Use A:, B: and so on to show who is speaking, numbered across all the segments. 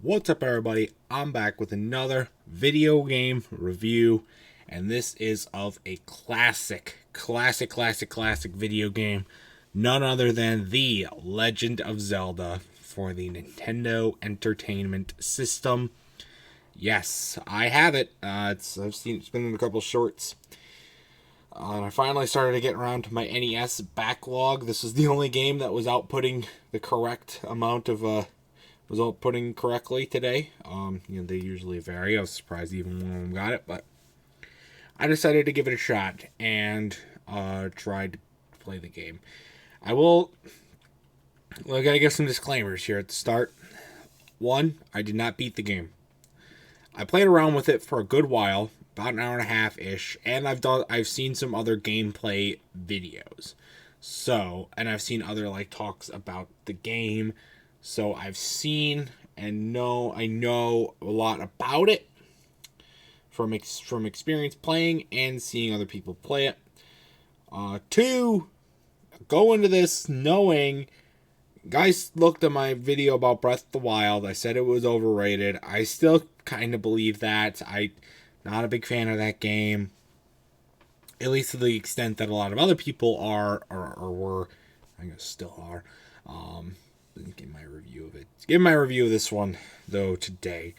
A: What's up, everybody? I'm back with another video game review, and this is of a classic video game, none other than The Legend of Zelda for the Nintendo Entertainment System. Yes, I have it. It's been in a couple shorts. And I finally started to get around to my NES backlog. This is the only game that was outputting the correct amount of was outputting correctly today. They usually vary. I was surprised even one of them got it, but I decided to give it a shot and tried to play the game. I gotta give some disclaimers here at the start. One, I did not beat the game. I played around with it for a good while, about an hour and a half ish, and I've seen some other gameplay videos. And I've seen other talks about the game. So I've seen and I know a lot about it from experience playing and seeing other people play it. Two, go into this knowing, guys looked at my video about Breath of the Wild. I said it was overrated. I still kind of believe that. I'm not a big fan of that game, at least to the extent that a lot of other people are or were. I guess still are. Give my review of it. Give my review of this one though today.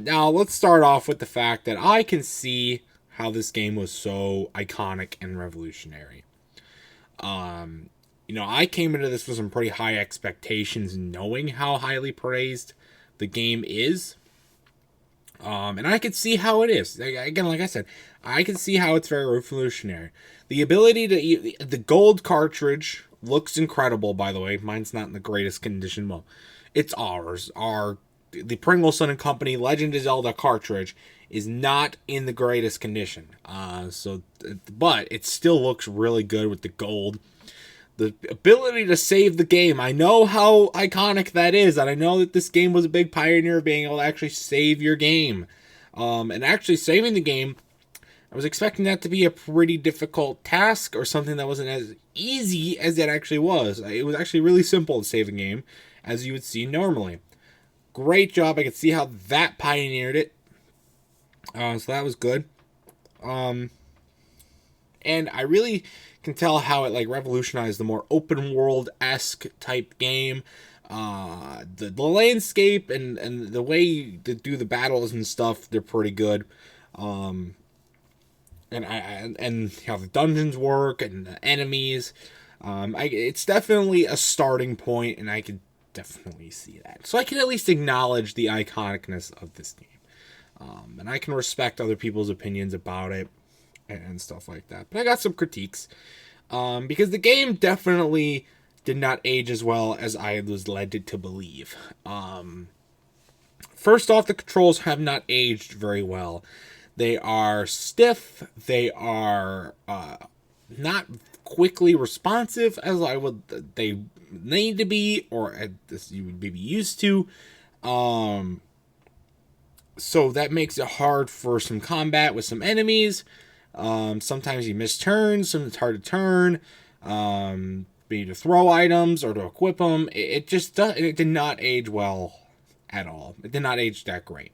A: Now let's start off with the fact that I can see how this game was so iconic and revolutionary. I came into this with some pretty high expectations, knowing how highly praised the game is. And I could see how it is. Again, like I said, I can see how it's very revolutionary. The ability to the gold cartridge looks incredible, by the way. Mine's not in the greatest condition. Well, it's ours. The Pringleson and Company Legend of Zelda cartridge is not in the greatest condition. But it still looks really good with the gold. The ability to save the game. I know how iconic that is, and I know that this game was a big pioneer of being able to actually save your game. And actually saving the game, I was expecting that to be a pretty difficult task or something that wasn't as easy as it actually was. It was actually really simple to save a game, as you would see normally. Great job. I could see how that pioneered it. So that was good. And I really can tell how it revolutionized the more open world-esque type game. The landscape and the way to do the battles and stuff, they're pretty good. And how the dungeons work and the enemies. It's definitely a starting point, and I could definitely see that. So I can at least acknowledge the iconicness of this game. And I can respect other people's opinions about it and stuff like that. But I got some critiques. Because the game definitely did not age as well as I was led to believe. First off, the controls have not aged very well. They are stiff. They are not quickly responsive as they need to be, or as you would be used to. So that makes it hard for some combat with some enemies. Sometimes you miss turns. Sometimes it's hard to turn. Be to throw items or to equip them. It did not age well at all. It did not age that great.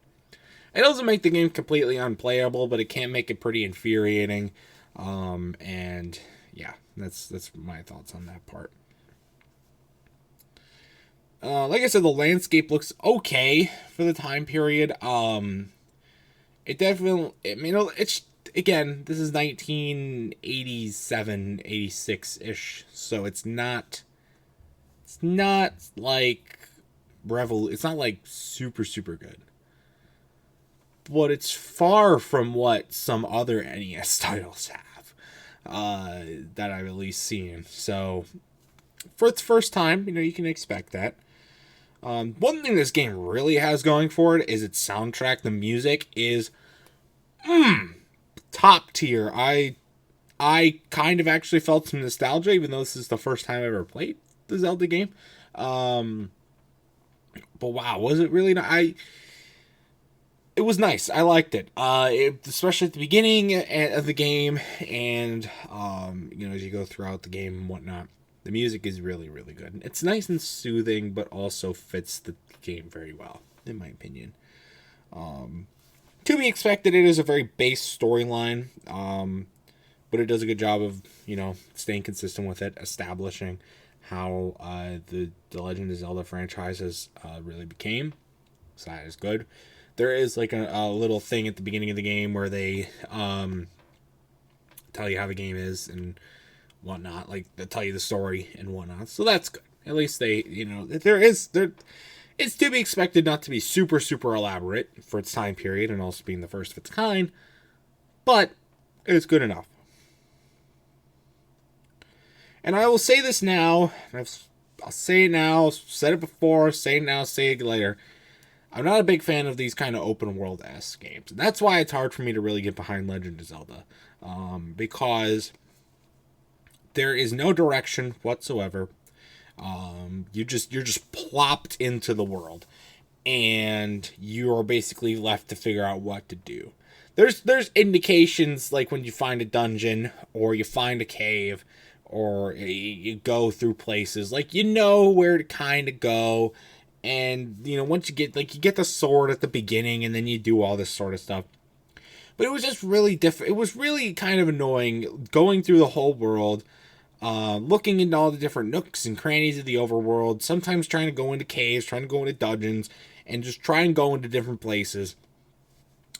A: It doesn't make the game completely unplayable, but it can make it pretty infuriating. And yeah, that's my thoughts on that part. Like I said, the landscape looks okay for the time period. It definitely, it's, again, this is 1987, 86-ish, so it's not like it's not like super good. But it's far from what some other NES titles have that I've at least seen. So for its first time, you can expect that. One thing this game really has going for it is its soundtrack. The music is top tier. I kind of actually felt some nostalgia, even though this is the first time I ever played the Zelda game. But wow, was it really not? It was nice. I liked it. Especially at the beginning of the game, and as you go throughout the game and whatnot. The music is really, really good. It's nice and soothing, but also fits the game very well, in my opinion. To be expected, it is a very base storyline, but it does a good job of, staying consistent with it, establishing how the Legend of Zelda franchise really became. So that is good. There is like a little thing at the beginning of the game where they tell you how the game is and whatnot. Like they tell you the story and whatnot. So that's good. At least they, it's to be expected not to be super, super elaborate for its time period and also being the first of its kind, but it's good enough. And I will say this now, I'll say it now, said it before, say it now, say it later. I'm not a big fan of these kind of open world-esque games. And that's why it's hard for me to really get behind Legend of Zelda. Because there is no direction whatsoever. You're just plopped into the world, and you are basically left to figure out what to do. There's indications like when you find a dungeon or you find a cave or you go through places, like where to kind of go, and once you get the sword at the beginning, and then you do all this sort of stuff. But it was just really different. It was really kind of annoying going through the whole world. Looking into all the different nooks and crannies of the overworld, sometimes trying to go into caves, trying to go into dungeons, and just try and go into different places.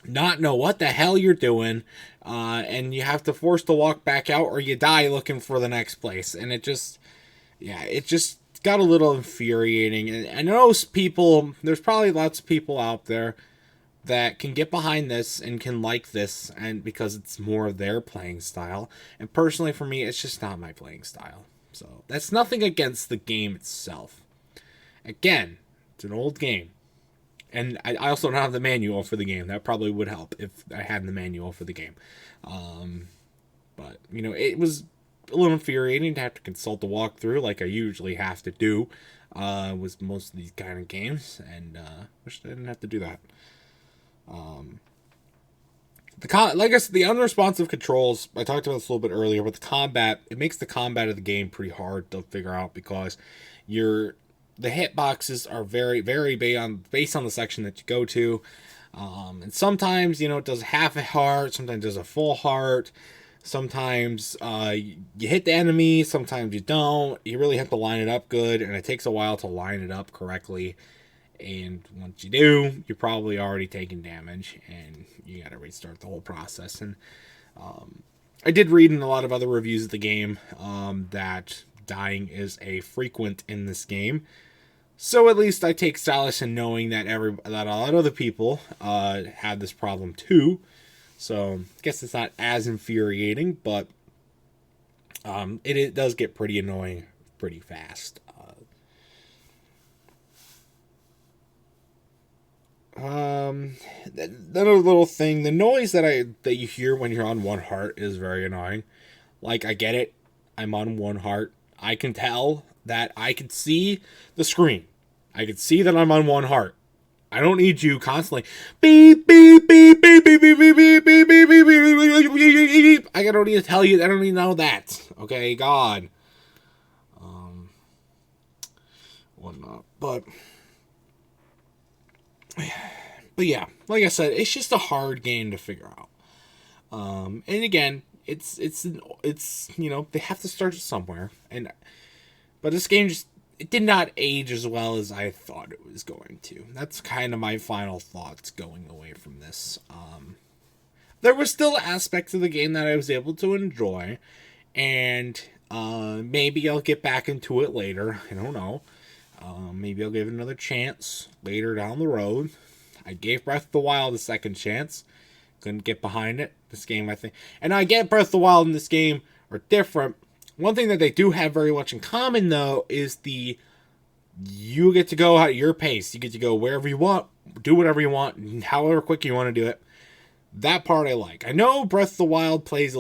A: Not know what the hell you're doing, and you have to force to walk back out or you die looking for the next place. And it just got a little infuriating. And I know there's probably lots of people out there that can get behind this and can like this, and because it's more of their playing style. And personally for me, it's just not my playing style. So that's nothing against the game itself. Again, it's an old game. And I also don't have the manual for the game. That probably would help if I had the manual for the game. But, it was a little infuriating to have to consult the walkthrough like I usually have to do with most of these kind of games. And wish I didn't have to do that. Like I said, the unresponsive controls, I talked about this a little bit earlier, but it makes the combat of the game pretty hard to figure out because the hitboxes are very, very based on the section that you go to. And sometimes, it does half a heart, sometimes it does a full heart, sometimes you hit the enemy, sometimes you don't. You really have to line it up good, and it takes a while to line it up correctly. And once you do, you're probably already taking damage, and you gotta restart the whole process. And I did read in a lot of other reviews of the game that dying is a frequent in this game. So at least I take solace in knowing that a lot of other people had this problem too. So I guess it's not as infuriating, but it does get pretty annoying pretty fast. Another little thing, the noise that you hear when you're on one heart is very annoying. Like, I get it, I'm on one heart. I can tell that I can see the screen. I can see that I'm on one heart. I don't need you constantly beep beep beep beep beep beep beep beep beep beep beep beep. I don't need to tell you. I don't need to know that. Okay, God. Whatnot, but yeah, like I said, it's just a hard game to figure out. And again, it's they have to start somewhere, but this game it did not age as well as I thought it was going to. That's kind of my final thoughts going away from this. There were still aspects of the game that I was able to enjoy, and maybe I'll get back into it later. I don't know. Maybe I'll give it another chance later down the road. I gave Breath of the Wild a second chance. Couldn't get behind it. This game, I think. And I get Breath of the Wild and this game are different. One thing that they do have very much in common, though, is you get to go at your pace. You get to go wherever you want, do whatever you want, however quick you want to do it. That part I like. I know Breath of the Wild plays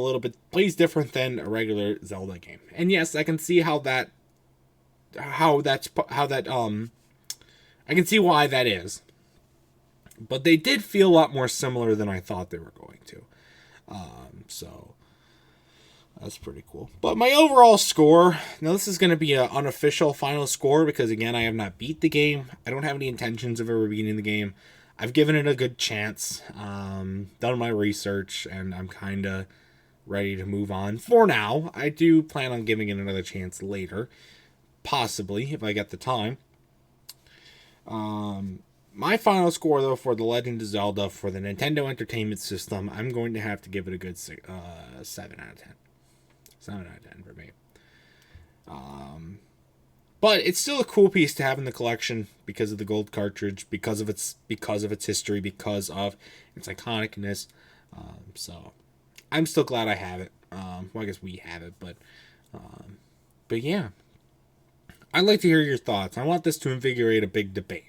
A: different than a regular Zelda game. And yes, I can see I can see why that is. But they did feel a lot more similar than I thought they were going to. So That's pretty cool. But my overall score, now this is going to be an unofficial final score because, again, I have not beat the game. I don't have any intentions of ever beating the game. I've given it a good chance, done my research, and I'm kind of ready to move on. For now, I do plan on giving it another chance later, possibly, if I get the time. My final score, though, for The Legend of Zelda for the Nintendo Entertainment System, I'm going to have to give it a good 7 out of 10. 7 out of 10 for me. But it's still a cool piece to have in the collection because of the gold cartridge, because of its history, because of its iconicness. So I'm still glad I have it. Well, I guess we have it, but yeah, I'd like to hear your thoughts. I want this to invigorate a big debate.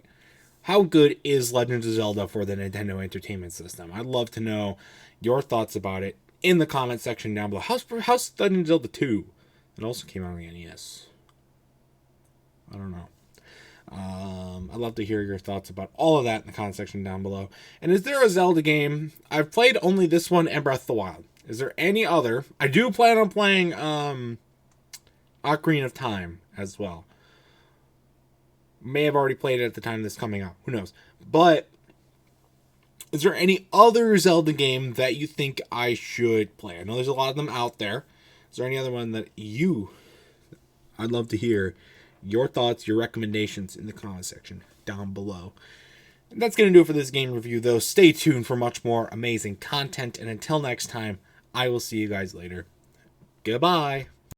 A: How good is Legend of Zelda for the Nintendo Entertainment System? I'd love to know your thoughts about it in the comment section down below. How's Legend of Zelda 2? It also came out on the NES. I don't know. I'd love to hear your thoughts about all of that in the comment section down below. And is there a Zelda game? I've played only this one and Breath of the Wild. Is there any other? I do plan on playing Ocarina of Time as well. May have already played it at the time this is coming out. Who knows? But is there any other Zelda game that you think I should play? I know there's a lot of them out there. Is there any other one that I'd love to hear your thoughts, your recommendations in the comment section down below. And that's going to do it for this game review, though. Stay tuned for much more amazing content. And until next time, I will see you guys later. Goodbye.